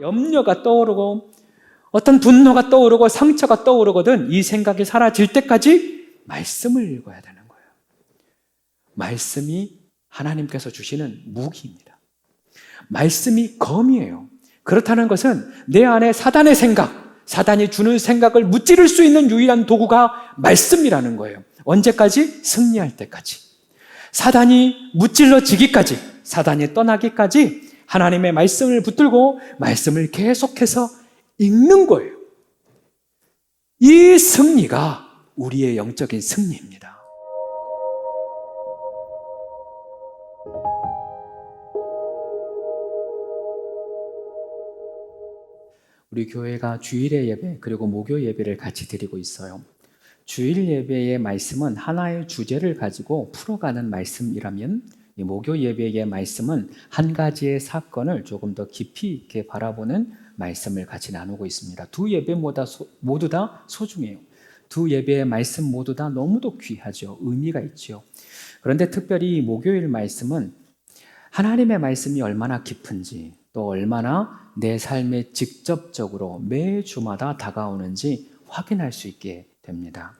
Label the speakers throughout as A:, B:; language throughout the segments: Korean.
A: 염려가 떠오르고 어떤 분노가 떠오르고 상처가 떠오르거든 이 생각이 사라질 때까지 말씀을 읽어야 되는 거예요. 말씀이 하나님께서 주시는 무기입니다. 말씀이 검이에요. 그렇다는 것은 내 안에 사단의 생각, 사단이 주는 생각을 무찌를 수 있는 유일한 도구가 말씀이라는 거예요. 언제까지? 승리할 때까지. 사단이 무찔러지기까지, 사단이 떠나기까지 하나님의 말씀을 붙들고 말씀을 계속해서 읽는 거예요. 이 승리가 우리의 영적인 승리입니다. 우리 교회가 주일의 예배 그리고 목요 예배를 같이 드리고 있어요. 주일 예배의 말씀은 하나의 주제를 가지고 풀어가는 말씀이라면 이 목요 예배의 말씀은 한 가지의 사건을 조금 더 깊이 있게 바라보는 말씀을 같이 나누고 있습니다. 두 예배 모두 다 소중해요. 두 예배의 말씀 모두 다 너무도 귀하죠. 의미가 있죠. 그런데 특별히 목요일 말씀은 하나님의 말씀이 얼마나 깊은지 또 얼마나 내 삶에 직접적으로 매주마다 다가오는지 확인할 수 있게 됩니다.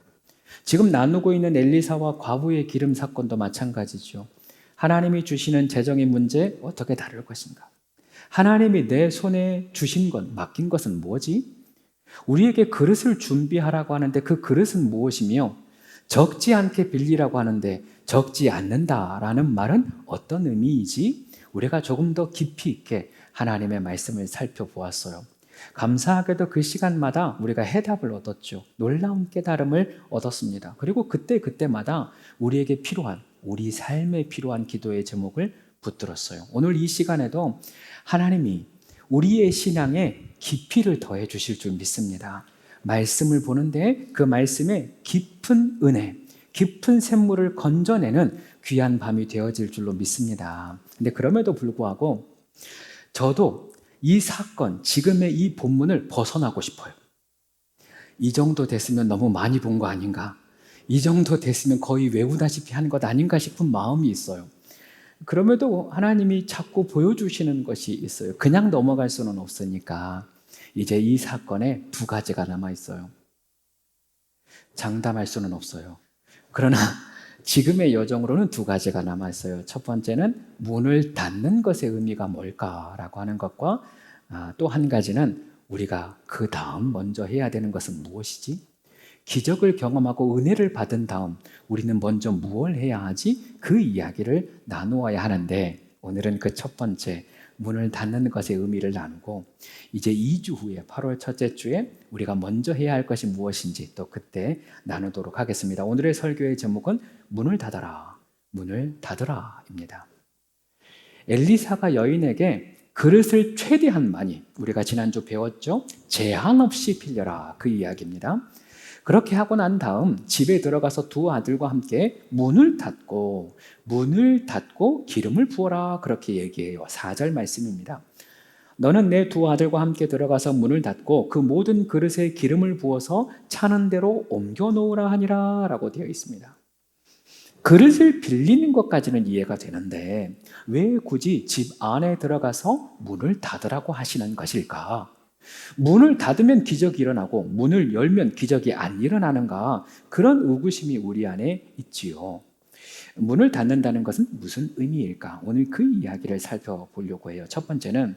A: 지금 나누고 있는 엘리사와 과부의 기름 사건도 마찬가지죠. 하나님이 주시는 재정의 문제 어떻게 다룰 것인가? 하나님이 내 손에 주신 것, 맡긴 것은 뭐지? 우리에게 그릇을 준비하라고 하는데 그 그릇은 무엇이며 적지 않게 빌리라고 하는데 적지 않는다라는 말은 어떤 의미이지? 우리가 조금 더 깊이 있게 하나님의 말씀을 살펴보았어요. 감사하게도 그 시간마다 우리가 해답을 얻었죠. 놀라운 깨달음을 얻었습니다. 그리고 그때마다 우리에게 필요한, 우리 삶에 필요한 기도의 제목을 붙들었어요. 오늘 이 시간에도 하나님이 우리의 신앙에 깊이를 더해 주실 줄 믿습니다. 말씀을 보는데 그 말씀에 깊은 은혜, 깊은 샘물을 건져내는 귀한 밤이 되어질 줄로 믿습니다. 근데 그럼에도 불구하고 저도 이 사건, 지금의 이 본문을 벗어나고 싶어요. 이 정도 됐으면 너무 많이 본 거 아닌가? 이 정도 됐으면 거의 외우다시피 한 것 아닌가 싶은 마음이 있어요. 그럼에도 하나님이 자꾸 보여주시는 것이 있어요. 그냥 넘어갈 수는 없으니까 이제 이 사건에 두 가지가 남아있어요. 장담할 수는 없어요. 그러나 지금의 여정으로는 두 가지가 남아있어요. 첫 번째는 문을 닫는 것의 의미가 뭘까라고 하는 것과 또 한 가지는 우리가 그 다음 먼저 해야 되는 것은 무엇이지? 기적을 경험하고 은혜를 받은 다음 우리는 먼저 무엇을 해야 하지? 그 이야기를 나누어야 하는데 오늘은 그 첫 번째 문을 닫는 것의 의미를 나누고 이제 2주 후에 8월 첫째 주에 우리가 먼저 해야 할 것이 무엇인지 또 그때 나누도록 하겠습니다. 오늘의 설교의 제목은 문을 닫아라, 문을 닫으라입니다. 엘리사가 여인에게 그릇을 최대한 많이, 우리가 지난주 배웠죠? 제한 없이 빌려라, 그 이야기입니다. 그렇게 하고 난 다음 집에 들어가서 두 아들과 함께 문을 닫고 기름을 부어라, 그렇게 얘기해요. 4절 말씀입니다. 너는 내 두 아들과 함께 들어가서 문을 닫고 그 모든 그릇에 기름을 부어서 차는 대로 옮겨 놓으라 하니라 라고 되어 있습니다. 그릇을 빌리는 것까지는 이해가 되는데 왜 굳이 집 안에 들어가서 문을 닫으라고 하시는 것일까? 문을 닫으면 기적이 일어나고 문을 열면 기적이 안 일어나는가? 그런 의구심이 우리 안에 있지요. 문을 닫는다는 것은 무슨 의미일까? 오늘 그 이야기를 살펴보려고 해요. 첫 번째는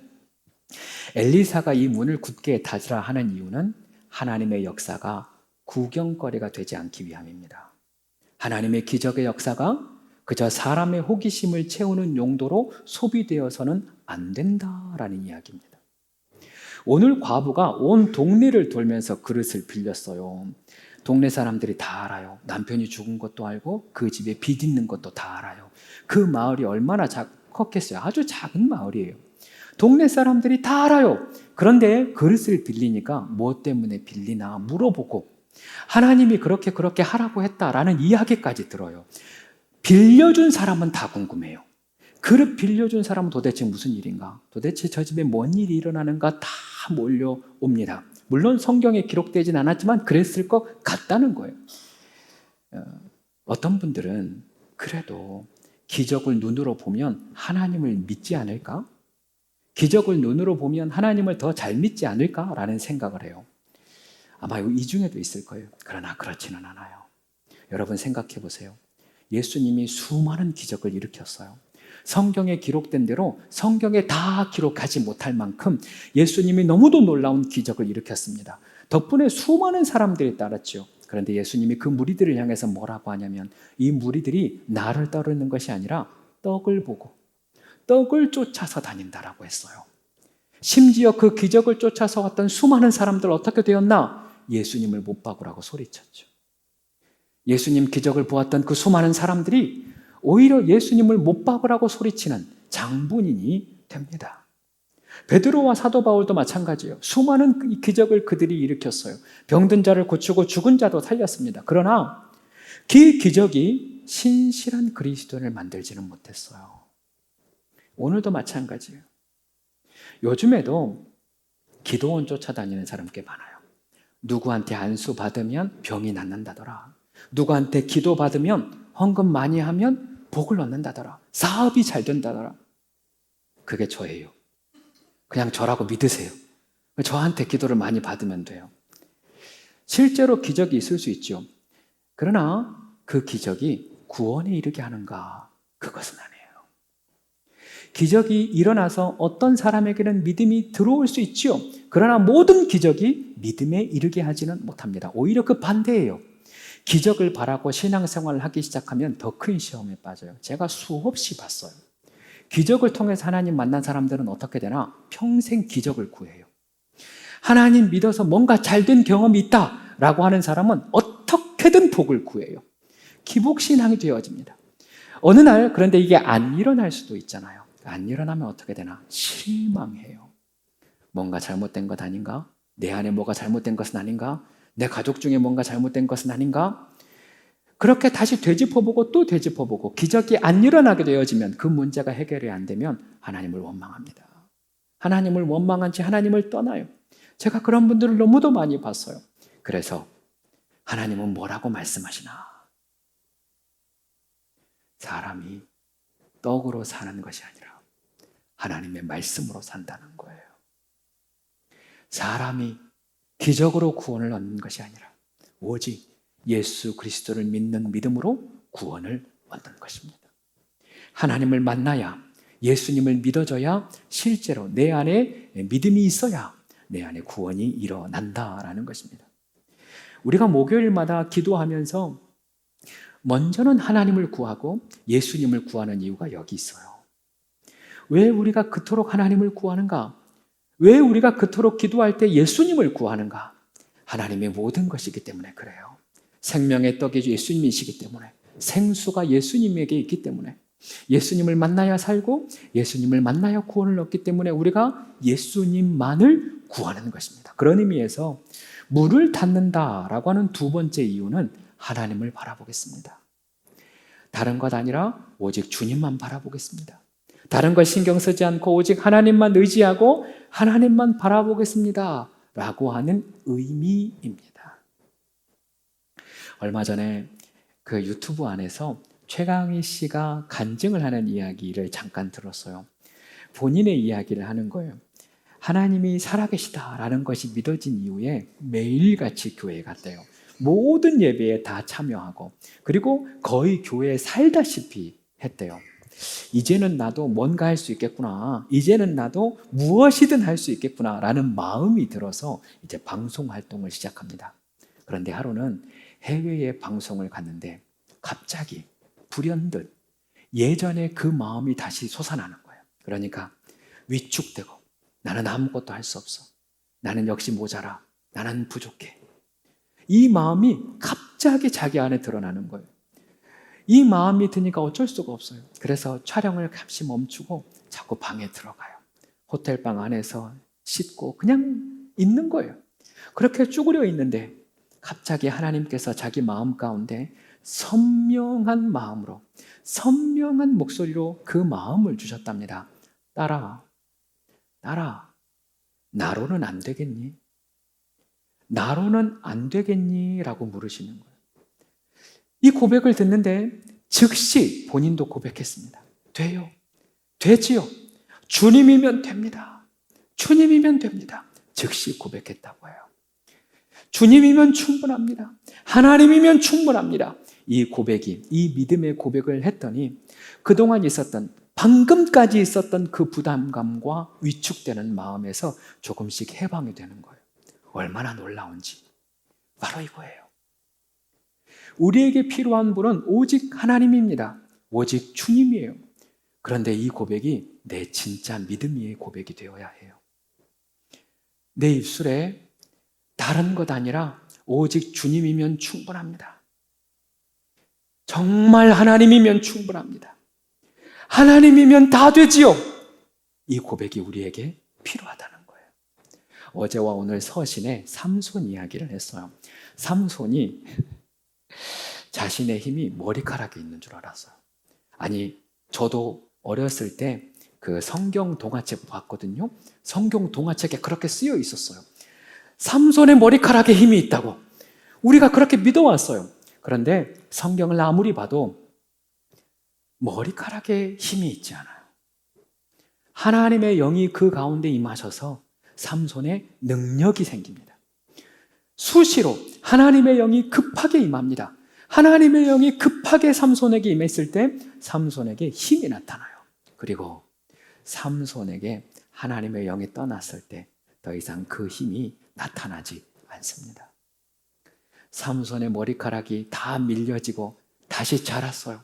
A: 엘리사가 이 문을 굳게 닫으라 하는 이유는 하나님의 역사가 구경거리가 되지 않기 위함입니다. 하나님의 기적의 역사가 그저 사람의 호기심을 채우는 용도로 소비되어서는 안 된다라는 이야기입니다. 오늘 과부가 온 동네를 돌면서 그릇을 빌렸어요. 동네 사람들이 다 알아요. 남편이 죽은 것도 알고 그 집에 빚 있는 것도 다 알아요. 그 마을이 얼마나 컸겠어요. 아주 작은 마을이에요. 동네 사람들이 다 알아요. 그런데 그릇을 빌리니까 뭐 때문에 빌리나 물어보고 하나님이 그렇게 하라고 했다라는 이야기까지 들어요. 빌려준 사람은 다 궁금해요. 그릇 빌려준 사람은 도대체 무슨 일인가? 도대체 저 집에 뭔 일이 일어나는가? 다 몰려옵니다. 물론 성경에 기록되진 않았지만 그랬을 것 같다는 거예요. 어떤 분들은 그래도 기적을 눈으로 보면 하나님을 믿지 않을까? 기적을 눈으로 보면 하나님을 더 잘 믿지 않을까라는 생각을 해요. 아마 이 중에도 있을 거예요. 그러나 그렇지는 않아요. 여러분 생각해 보세요. 예수님이 수많은 기적을 일으켰어요. 성경에 기록된 대로 성경에 다 기록하지 못할 만큼 예수님이 너무도 놀라운 기적을 일으켰습니다. 덕분에 수많은 사람들이 따랐죠. 그런데 예수님이 그 무리들을 향해서 뭐라고 하냐면 이 무리들이 나를 따르는 것이 아니라 떡을 보고 떡을 쫓아서 다닌다라고 했어요. 심지어 그 기적을 쫓아서 왔던 수많은 사람들 어떻게 되었나? 예수님을 못 박으라고 소리쳤죠. 예수님 기적을 보았던 그 수많은 사람들이 오히려 예수님을 못 박으라고 소리치는 장본인이 됩니다. 베드로와 사도 바울도 마찬가지예요. 수많은 기적을 그들이 일으켰어요. 병든 자를 고치고 죽은 자도 살렸습니다. 그러나 그 기적이 신실한 그리스도인을 만들지는 못했어요. 오늘도 마찬가지예요. 요즘에도 기도원 쫓아다니는 사람 꽤 많아요. 누구한테 안수 받으면 병이 낫는다더라. 누구한테 기도 받으면 헌금 많이 하면 복을 얻는다더라. 사업이 잘 된다더라. 그게 저예요. 그냥 저라고 믿으세요. 저한테 기도를 많이 받으면 돼요. 실제로 기적이 있을 수 있죠. 그러나 그 기적이 구원에 이르게 하는가? 그것은 아니에요. 기적이 일어나서 어떤 사람에게는 믿음이 들어올 수 있지요. 그러나 모든 기적이 믿음에 이르게 하지는 못합니다. 오히려 그 반대예요. 기적을 바라고 신앙생활을 하기 시작하면 더 큰 시험에 빠져요. 제가 수없이 봤어요. 기적을 통해서 하나님 만난 사람들은 어떻게 되나? 평생 기적을 구해요. 하나님 믿어서 뭔가 잘된 경험이 있다라고 하는 사람은 어떻게든 복을 구해요. 기복신앙이 되어집니다. 어느 날 그런데 이게 안 일어날 수도 있잖아요. 안 일어나면 어떻게 되나? 실망해요. 뭔가 잘못된 것 아닌가? 내 안에 뭐가 잘못된 것은 아닌가? 내 가족 중에 뭔가 잘못된 것은 아닌가? 그렇게 다시 되짚어보고 또 되짚어보고 기적이 안 일어나게 되어지면 그 문제가 해결이 안 되면 하나님을 원망합니다. 하나님을 원망한 채 하나님을 떠나요. 제가 그런 분들을 너무도 많이 봤어요. 그래서 하나님은 뭐라고 말씀하시나? 사람이 떡으로 사는 것이 아니라 하나님의 말씀으로 산다는 거예요. 사람이 기적으로 구원을 얻는 것이 아니라 오직 예수 그리스도를 믿는 믿음으로 구원을 얻는 것입니다. 하나님을 만나야, 예수님을 믿어줘야 실제로 내 안에 믿음이 있어야 내 안에 구원이 일어난다라는 것입니다. 우리가 목요일마다 기도하면서 먼저는 하나님을 구하고 예수님을 구하는 이유가 여기 있어요. 왜 우리가 그토록 하나님을 구하는가? 왜 우리가 그토록 기도할 때 예수님을 구하는가? 하나님의 모든 것이기 때문에 그래요. 생명의 떡이 예수님이시기 때문에, 생수가 예수님에게 있기 때문에, 예수님을 만나야 살고 예수님을 만나야 구원을 얻기 때문에 우리가 예수님만을 구하는 것입니다. 그런 의미에서 물을 닫는다라고 하는 두 번째 이유는 하나님을 바라보겠습니다. 다른 것 아니라 오직 주님만 바라보겠습니다. 다른 것 신경 쓰지 않고 오직 하나님만 의지하고 하나님만 바라보겠습니다 라고 하는 의미입니다. 얼마 전에 그 유튜브 안에서 최강희 씨가 간증을 하는 이야기를 잠깐 들었어요. 본인의 이야기를 하는 거예요. 하나님이 살아계시다라는 것이 믿어진 이후에 매일같이 교회에 갔대요. 모든 예배에 다 참여하고 그리고 거의 교회에 살다시피 했대요. 이제는 나도 뭔가 할 수 있겠구나. 이제는 나도 무엇이든 할 수 있겠구나 라는 마음이 들어서 이제 방송 활동을 시작합니다. 그런데 하루는 해외에 방송을 갔는데 갑자기 불현듯 예전에 그 마음이 다시 솟아나는 거예요. 그러니까 위축되고 나는 아무것도 할 수 없어. 나는 역시 모자라. 나는 부족해. 이 마음이 갑자기 자기 안에 드러나는 거예요. 이 마음이 드니까 어쩔 수가 없어요. 그래서 촬영을 잠시 멈추고 자꾸 방에 들어가요. 호텔방 안에서 씻고 그냥 있는 거예요. 그렇게 쭈그려 있는데 갑자기 하나님께서 자기 마음 가운데 선명한 마음으로, 선명한 목소리로 그 마음을 주셨답니다. 딸아, 나로는 안 되겠니? 나로는 안 되겠니? 라고 물으시는 거예요. 이 고백을 듣는데 즉시 본인도 고백했습니다. 돼요. 되지요. 주님이면 됩니다. 주님이면 됩니다. 즉시 고백했다고 해요. 주님이면 충분합니다. 하나님이면 충분합니다. 이 고백이, 이 믿음의 고백을 했더니 그동안 있었던, 방금까지 있었던 그 부담감과 위축되는 마음에서 조금씩 해방이 되는 거예요. 얼마나 놀라운지. 바로 이거예요. 우리에게 필요한 분은 오직 하나님입니다. 오직 주님이에요. 그런데 이 고백이 내 진짜 믿음의 고백이 되어야 해요. 내 입술에 다른 것 아니라 오직 주님이면 충분합니다. 정말 하나님이면 충분합니다. 하나님이면 다 되지요. 이 고백이 우리에게 필요하다는 거예요. 어제와 오늘 서신에 삼손 이야기를 했어요. 삼손이 자신의 힘이 머리카락에 있는 줄 알았어요. 아니, 저도 어렸을 때 그 성경 동화책 봤거든요. 성경 동화책에 그렇게 쓰여 있었어요. 삼손의 머리카락에 힘이 있다고. 우리가 그렇게 믿어왔어요. 그런데 성경을 아무리 봐도 머리카락에 힘이 있지 않아요. 하나님의 영이 그 가운데 임하셔서 삼손의 능력이 생깁니다. 수시로 하나님의 영이 급하게 임합니다. 하나님의 영이 급하게 삼손에게 임했을 때 삼손에게 힘이 나타나요. 그리고 삼손에게 하나님의 영이 떠났을 때 더 이상 그 힘이 나타나지 않습니다. 삼손의 머리카락이 다 밀려지고 다시 자랐어요.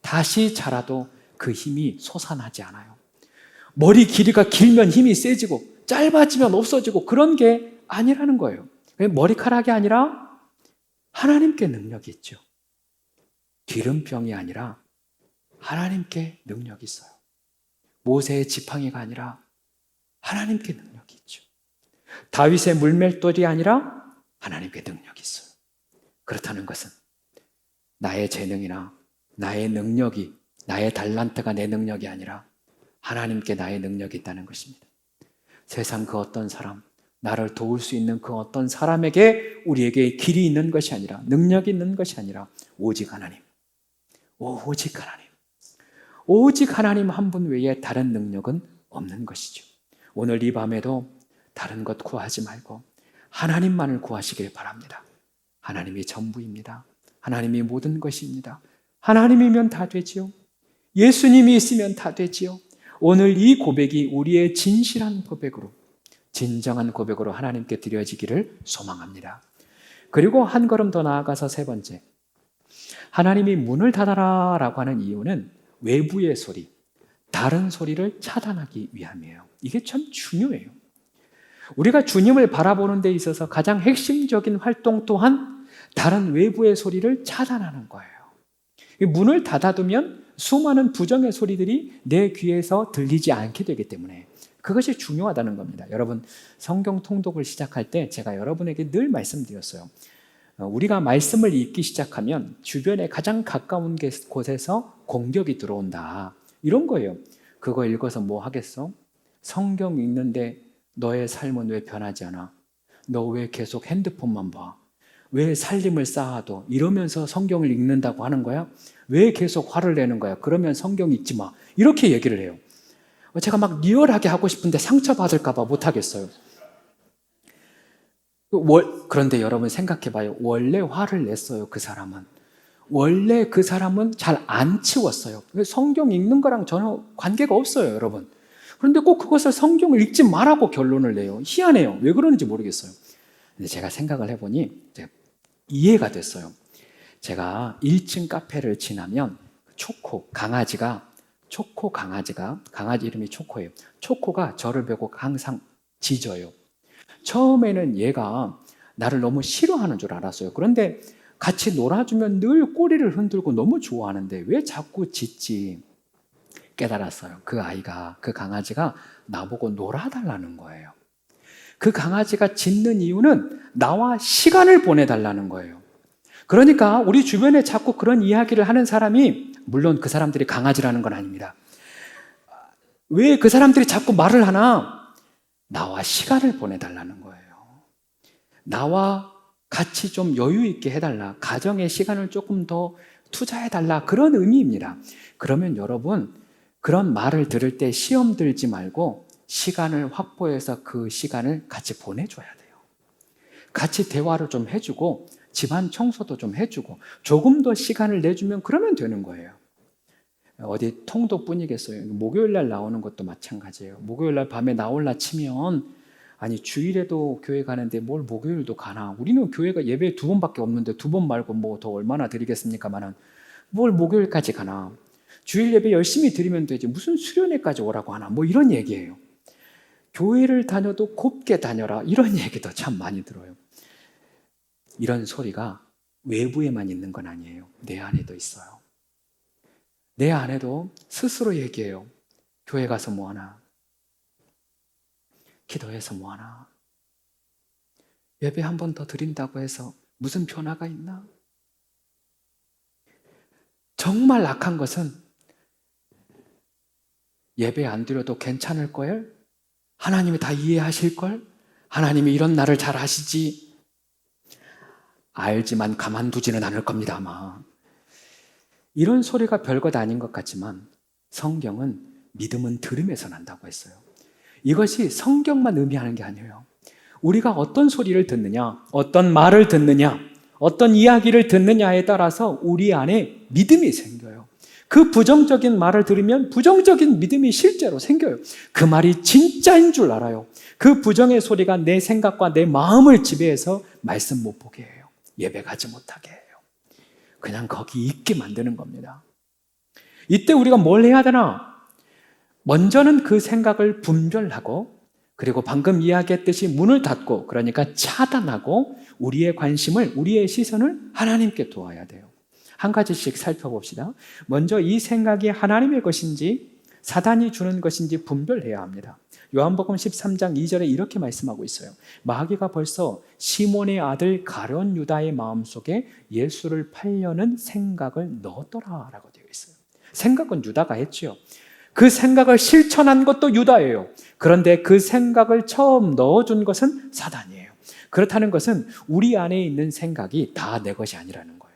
A: 다시 자라도 그 힘이 솟아나지 않아요. 머리 길이가 길면 힘이 세지고 짧아지면 없어지고 그런 게 아니라는 거예요. 머리카락이 아니라 하나님께 능력이 있죠. 기름병이 아니라 하나님께 능력이 있어요. 모세의 지팡이가 아니라 하나님께 능력이 있죠. 다윗의 물맷돌이 아니라 하나님께 능력이 있어요. 그렇다는 것은 나의 재능이나 나의 능력이, 나의 달란트가 내 능력이 아니라 하나님께 나의 능력이 있다는 것입니다. 세상 그 어떤 사람, 나를 도울 수 있는 그 어떤 사람에게 우리에게 길이 있는 것이 아니라, 능력이 있는 것이 아니라 오직 하나님. 오직 하나님. 오직 하나님 한 분 외에 다른 능력은 없는 것이죠. 오늘 이 밤에도 다른 것 구하지 말고 하나님만을 구하시길 바랍니다. 하나님이 전부입니다. 하나님이 모든 것입니다. 하나님이면 다 되지요. 예수님이 있으면 다 되지요. 오늘 이 고백이 우리의 진실한 고백으로, 진정한 고백으로 하나님께 드려지기를 소망합니다. 그리고 한 걸음 더 나아가서 세 번째, 하나님이 문을 닫아라 라고 하는 이유는 외부의 소리, 다른 소리를 차단하기 위함이에요. 이게 참 중요해요. 우리가 주님을 바라보는 데 있어서 가장 핵심적인 활동 또한 다른 외부의 소리를 차단하는 거예요. 문을 닫아두면 수많은 부정의 소리들이 내 귀에서 들리지 않게 되기 때문에 그것이 중요하다는 겁니다. 여러분, 성경 통독을 시작할 때 제가 여러분에게 늘 말씀드렸어요. 우리가 말씀을 읽기 시작하면 주변에 가장 가까운 곳에서 공격이 들어온다. 이런 거예요. 그거 읽어서 뭐 하겠어? 성경 읽는데 너의 삶은 왜 변하지 않아? 너 왜 계속 핸드폰만 봐? 왜 살림을 쌓아도 이러면서 성경을 읽는다고 하는 거야? 왜 계속 화를 내는 거야? 그러면 성경 읽지 마. 이렇게 얘기를 해요. 제가 막 리얼하게 하고 싶은데 상처받을까 봐 못하겠어요. 그런데 여러분 생각해 봐요. 원래 화를 냈어요, 그 사람은. 원래 그 사람은 잘 안 치웠어요. 성경 읽는 거랑 전혀 관계가 없어요, 여러분. 그런데 꼭 그것을 성경을 읽지 말라고 결론을 내요. 희한해요. 왜 그러는지 모르겠어요. 근데 제가 생각을 해보니 이해가 됐어요. 제가 1층 카페를 지나면 강아지 이름이 초코예요. 초코가 저를 보고 항상 짖어요. 처음에는 얘가 나를 너무 싫어하는 줄 알았어요. 그런데 같이 놀아주면 늘 꼬리를 흔들고 너무 좋아하는데 왜 자꾸 짖지? 깨달았어요. 그 강아지가 나보고 놀아달라는 거예요. 그 강아지가 짖는 이유는 나와 시간을 보내달라는 거예요. 그러니까 우리 주변에 자꾸 그런 이야기를 하는 사람이, 물론 그 사람들이 강아지라는 건 아닙니다. 왜 그 사람들이 자꾸 말을 하나? 나와 시간을 보내달라는 거예요. 나와 같이 좀 여유 있게 해달라. 가정의 시간을 조금 더 투자해달라. 그런 의미입니다. 그러면 여러분, 그런 말을 들을 때 시험 들지 말고 시간을 확보해서 그 시간을 같이 보내줘야 돼요. 같이 대화를 좀 해주고 집안 청소도 좀 해주고 조금 더 시간을 내주면 그러면 되는 거예요. 어디 통도뿐이겠어요. 목요일 날 나오는 것도 마찬가지예요. 목요일 날 밤에 나올라 치면 아니 주일에도 교회 가는데 뭘 목요일도 가나. 우리는 교회가 예배 2번밖에 없는데 2번 말고 뭐 더 얼마나 드리겠습니까마는 뭘 목요일까지 가나. 주일 예배 열심히 드리면 되지 무슨 수련회까지 오라고 하나. 뭐 이런 얘기예요. 교회를 다녀도 곱게 다녀라 이런 얘기도 참 많이 들어요. 이런 소리가 외부에만 있는 건 아니에요. 내 안에도 있어요. 내 안에도 스스로 얘기해요. 교회 가서 뭐 하나? 기도해서 뭐 하나? 예배 한 번 더 드린다고 해서 무슨 변화가 있나? 정말 악한 것은 예배 안 드려도 괜찮을 걸? 하나님이 다 이해하실 걸? 하나님이 이런 나를 잘 아시지? 알지만 가만두지는 않을 겁니다, 아마. 이런 소리가 별것 아닌 것 같지만 성경은 믿음은 들음에서 난다고 했어요. 이것이 성경만 의미하는 게 아니에요. 우리가 어떤 소리를 듣느냐, 어떤 말을 듣느냐, 어떤 이야기를 듣느냐에 따라서 우리 안에 믿음이 생겨요. 그 부정적인 말을 들으면 부정적인 믿음이 실제로 생겨요. 그 말이 진짜인 줄 알아요. 그 부정의 소리가 내 생각과 내 마음을 지배해서 말씀 못 보게 해요. 예배 가지 못하게 해요. 그냥 거기 있게 만드는 겁니다. 이때 우리가 뭘 해야 되나? 먼저는 그 생각을 분별하고 그리고 방금 이야기했듯이 문을 닫고 그러니까 차단하고 우리의 관심을 우리의 시선을 하나님께 두어야 돼요. 한 가지씩 살펴봅시다. 먼저 이 생각이 하나님의 것인지 사단이 주는 것인지 분별해야 합니다. 요한복음 13장 2절에 이렇게 말씀하고 있어요. 마귀가 벌써 시몬의 아들 가룟 유다의 마음속에 예수를 팔려는 생각을 넣었더라라고 되어 있어요. 생각은 유다가 했죠. 그 생각을 실천한 것도 유다예요. 그런데 그 생각을 처음 넣어준 것은 사단이에요. 그렇다는 것은 우리 안에 있는 생각이 다 내 것이 아니라는 거예요.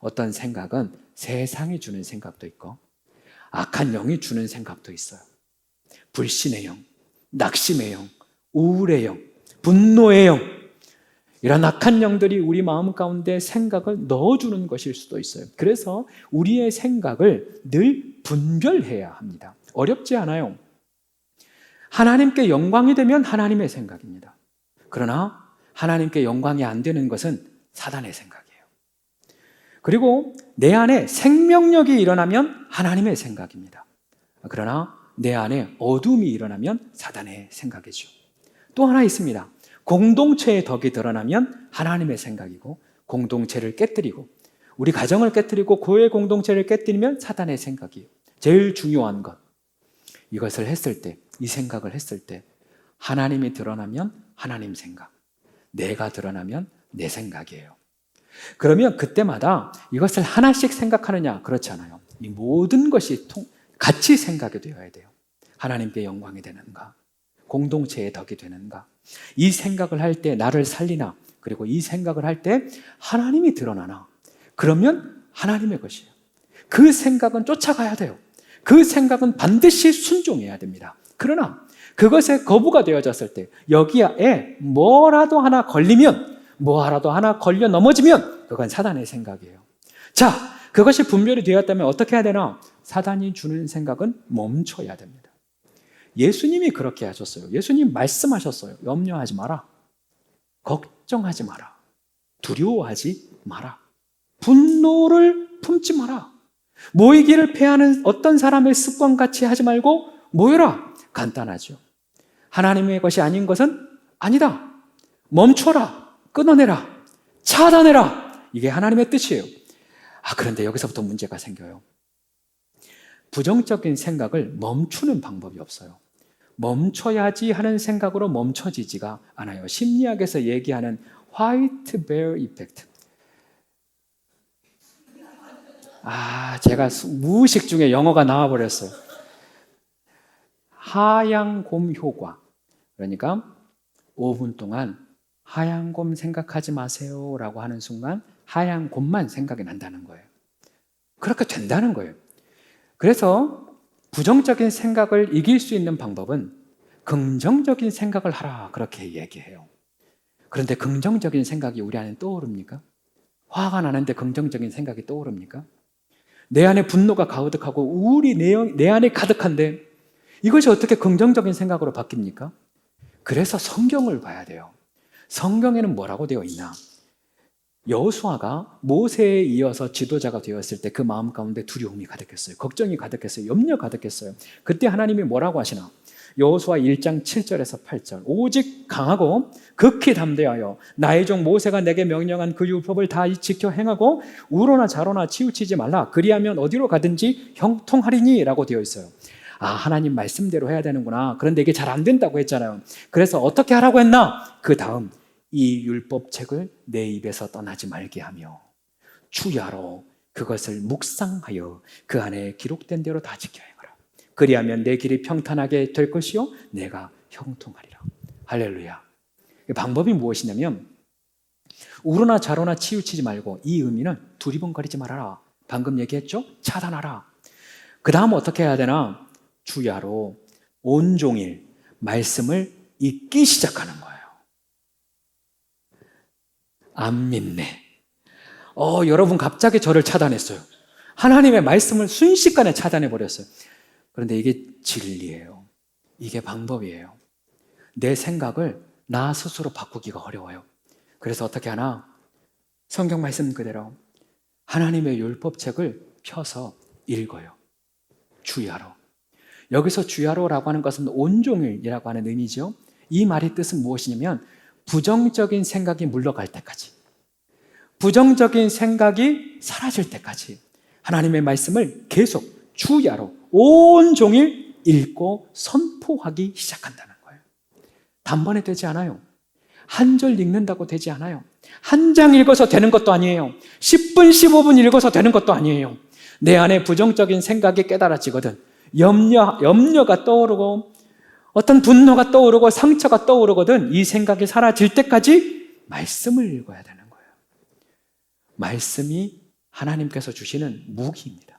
A: 어떤 생각은 세상이 주는 생각도 있고 악한 영이 주는 생각도 있어요. 불신의 영, 낙심의 영, 우울의 영, 분노의 영, 이런 악한 영들이 우리 마음 가운데 생각을 넣어주는 것일 수도 있어요. 그래서 우리의 생각을 늘 분별해야 합니다. 어렵지 않아요. 하나님께 영광이 되면 하나님의 생각입니다. 그러나 하나님께 영광이 안 되는 것은 사단의 생각이에요. 그리고 내 안에 생명력이 일어나면 하나님의 생각입니다. 그러나 내 안에 어둠이 일어나면 사단의 생각이죠. 또 하나 있습니다. 공동체의 덕이 드러나면 하나님의 생각이고 공동체를 깨뜨리고 우리 가정을 깨뜨리고 교회 공동체를 깨뜨리면 사단의 생각이에요. 제일 중요한 것. 이것을 했을 때, 이 생각을 했을 때 하나님이 드러나면 하나님 생각, 내가 드러나면 내 생각이에요. 그러면 그때마다 이것을 하나씩 생각하느냐? 그렇지 않아요. 이 모든 것이 같이 생각이 되어야 돼요. 하나님께 영광이 되는가? 공동체의 덕이 되는가? 이 생각을 할 때 나를 살리나? 그리고 이 생각을 할 때 하나님이 드러나나? 그러면 하나님의 것이에요. 그 생각은 쫓아가야 돼요. 그 생각은 반드시 순종해야 됩니다. 그러나 그것에 거부가 되어졌을 때 여기에 뭐라도 하나 걸리면 뭐라도 하나 걸려 넘어지면 그건 사단의 생각이에요. 자, 그것이 분별이 되었다면 어떻게 해야 되나? 사단이 주는 생각은 멈춰야 됩니다. 예수님이 그렇게 하셨어요. 예수님 말씀하셨어요. 염려하지 마라. 걱정하지 마라. 두려워하지 마라. 분노를 품지 마라. 모이기를 패하는 어떤 사람의 습관같이 하지 말고 모여라. 간단하죠. 하나님의 것이 아닌 것은 아니다. 멈춰라. 끊어내라. 차단해라. 이게 하나님의 뜻이에요. 그런데 여기서부터 문제가 생겨요. 부정적인 생각을 멈추는 방법이 없어요. 멈춰야지 하는 생각으로 멈춰지지가 않아요. 심리학에서 얘기하는 화이트 베어 이펙트. 제가 무의식 중에 영어가 나와버렸어요. 하얀 곰 효과. 그러니까 5분 동안 하얀 곰 생각하지 마세요 라고 하는 순간 하얀 곰만 생각이 난다는 거예요. 그렇게 된다는 거예요. 그래서 부정적인 생각을 이길 수 있는 방법은 긍정적인 생각을 하라, 그렇게 얘기해요. 그런데 긍정적인 생각이 우리 안에 떠오릅니까? 화가 나는데 긍정적인 생각이 떠오릅니까? 내 안에 분노가 가득하고 우울이 내 안에 가득한데 이것이 어떻게 긍정적인 생각으로 바뀝니까? 그래서 성경을 봐야 돼요. 성경에는 뭐라고 되어 있나? 여호수아가 모세에 이어서 지도자가 되었을 때 그 마음 가운데 두려움이 가득했어요. 걱정이 가득했어요. 염려 가득했어요. 그때 하나님이 뭐라고 하시나? 여호수아 1장 7절에서 8절. 오직 강하고 극히 담대하여 나의 종 모세가 내게 명령한 그 율법을 다 지켜 행하고 우로나 좌로나 치우치지 말라. 그리하면 어디로 가든지 형통하리니 라고 되어 있어요. 아, 하나님 말씀대로 해야 되는구나. 그런데 이게 잘 안 된다고 했잖아요. 그래서 어떻게 하라고 했나? 그 다음 이 율법책을 내 입에서 떠나지 말게 하며 주야로 그것을 묵상하여 그 안에 기록된 대로 다 지켜 행하라. 그리하면 내 길이 평탄하게 될 것이요 내가 형통하리라. 할렐루야. 방법이 무엇이냐면 우로나 좌로나 치우치지 말고, 이 의미는 두리번거리지 말아라. 방금 얘기했죠? 차단하라. 그 다음 어떻게 해야 되나? 주야로 온종일 말씀을 읽기 시작하는 거예요. 안 믿네. 여러분 갑자기 저를 차단했어요. 하나님의 말씀을 순식간에 차단해 버렸어요. 그런데 이게 진리예요. 이게 방법이에요. 내 생각을 나 스스로 바꾸기가 어려워요. 그래서 어떻게 하나? 성경 말씀 그대로 하나님의 율법책을 펴서 읽어요. 주야로. 여기서 주야로라고 하는 것은 온종일이라고 하는 의미죠. 이 말의 뜻은 무엇이냐면 부정적인 생각이 물러갈 때까지, 부정적인 생각이 사라질 때까지 하나님의 말씀을 계속 주야로 온종일 읽고 선포하기 시작한다는 거예요. 단번에 되지 않아요. 한 절 읽는다고 되지 않아요. 한 장 읽어서 되는 것도 아니에요. 10분, 15분 읽어서 되는 것도 아니에요. 내 안에 부정적인 생각이 깨달아지거든, 염려가 떠오르고 어떤 분노가 떠오르고 상처가 떠오르거든, 이 생각이 사라질 때까지 말씀을 읽어야 되는 거예요. 말씀이 하나님께서 주시는 무기입니다.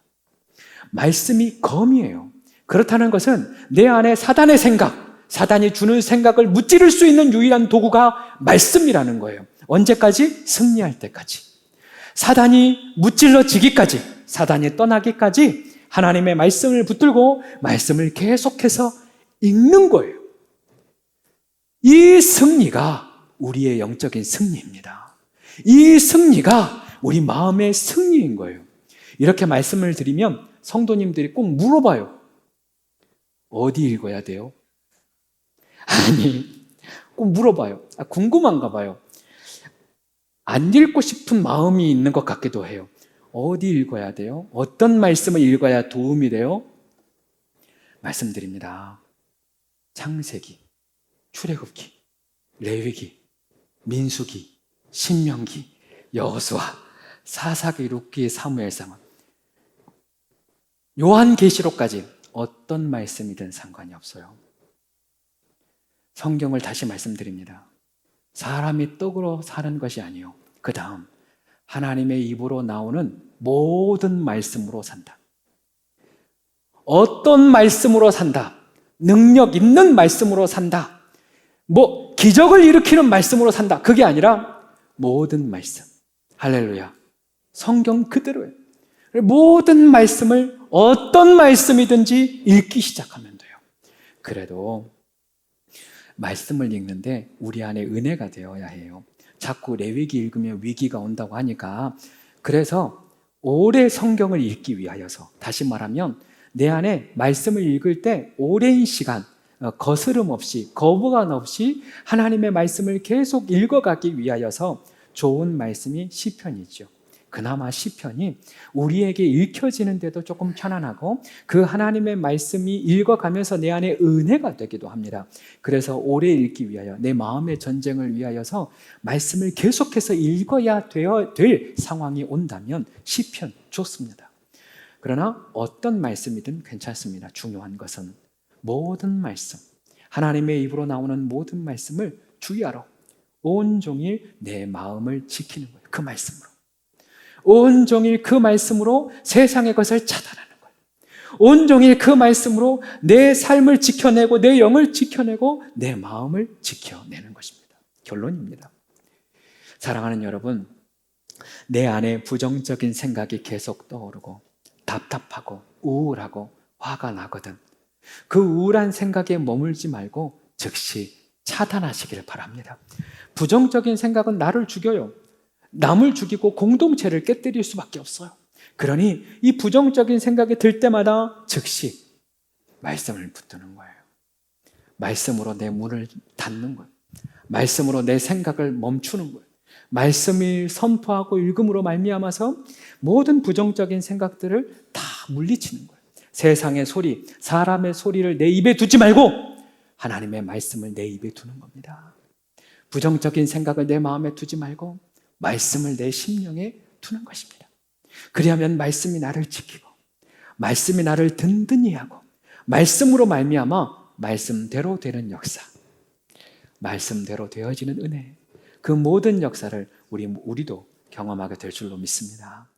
A: 말씀이 검이에요. 그렇다는 것은 내 안에 사단의 생각, 사단이 주는 생각을 무찌를 수 있는 유일한 도구가 말씀이라는 거예요. 언제까지? 승리할 때까지. 사단이 무찔러지기까지, 사단이 떠나기까지 하나님의 말씀을 붙들고 말씀을 계속해서 읽는 거예요. 이 승리가 우리의 영적인 승리입니다. 이 승리가 우리 마음의 승리인 거예요. 이렇게 말씀을 드리면 성도님들이 꼭 물어봐요. 어디 읽어야 돼요? 아니, 꼭 물어봐요. 궁금한가 봐요. 안 읽고 싶은 마음이 있는 것 같기도 해요. 어디 읽어야 돼요? 어떤 말씀을 읽어야 도움이 돼요? 말씀드립니다. 창세기, 출애굽기, 레위기, 민수기, 신명기, 여호수아, 사사기, 룻기, 사무엘상, 요한계시록까지 어떤 말씀이든 상관이 없어요. 성경을 다시 말씀드립니다. 사람이 떡으로 사는 것이 아니요, 그 다음 하나님의 입으로 나오는 모든 말씀으로 산다. 어떤 말씀으로 산다? 능력 있는 말씀으로 산다. 기적을 일으키는 말씀으로 산다. 그게 아니라 모든 말씀. 할렐루야. 성경 그대로예요. 모든 말씀을 어떤 말씀이든지 읽기 시작하면 돼요. 그래도 말씀을 읽는데 우리 안에 은혜가 되어야 해요. 자꾸 레위기 읽으면 위기가 온다고 하니까, 그래서 오래 성경을 읽기 위하여서, 다시 말하면 내 안에 말씀을 읽을 때 오랜 시간 거스름 없이, 거부감 없이 하나님의 말씀을 계속 읽어가기 위하여서 좋은 말씀이 시편이죠. 그나마 시편이 우리에게 읽혀지는데도 조금 편안하고 그 하나님의 말씀이 읽어가면서 내 안에 은혜가 되기도 합니다. 그래서 오래 읽기 위하여, 내 마음의 전쟁을 위하여서 말씀을 계속해서 읽어야 될 상황이 온다면 시편 좋습니다. 그러나 어떤 말씀이든 괜찮습니다. 중요한 것은 모든 말씀, 하나님의 입으로 나오는 모든 말씀을 주의하러 온종일 내 마음을 지키는 거예요. 그 말씀으로. 온종일 그 말씀으로 세상의 것을 차단하는 거예요. 온종일 그 말씀으로 내 삶을 지켜내고 내 영을 지켜내고 내 마음을 지켜내는 것입니다. 결론입니다. 사랑하는 여러분, 내 안에 부정적인 생각이 계속 떠오르고 답답하고 우울하고 화가 나거든. 그 우울한 생각에 머물지 말고 즉시 차단하시기를 바랍니다. 부정적인 생각은 나를 죽여요. 남을 죽이고 공동체를 깨뜨릴 수밖에 없어요. 그러니 이 부정적인 생각이 들 때마다 즉시 말씀을 붙드는 거예요. 말씀으로 내 문을 닫는 거예요. 말씀으로 내 생각을 멈추는 거예요. 말씀을 선포하고 읽음으로 말미암아서 모든 부정적인 생각들을 다 물리치는 거예요. 세상의 소리, 사람의 소리를 내 입에 두지 말고 하나님의 말씀을 내 입에 두는 겁니다. 부정적인 생각을 내 마음에 두지 말고 말씀을 내 심령에 두는 것입니다. 그리하면 말씀이 나를 지키고 말씀이 나를 든든히 하고 말씀으로 말미암아 말씀대로 되는 역사, 말씀대로 되어지는 은혜, 그 모든 역사를 우리도 경험하게 될 줄로 믿습니다.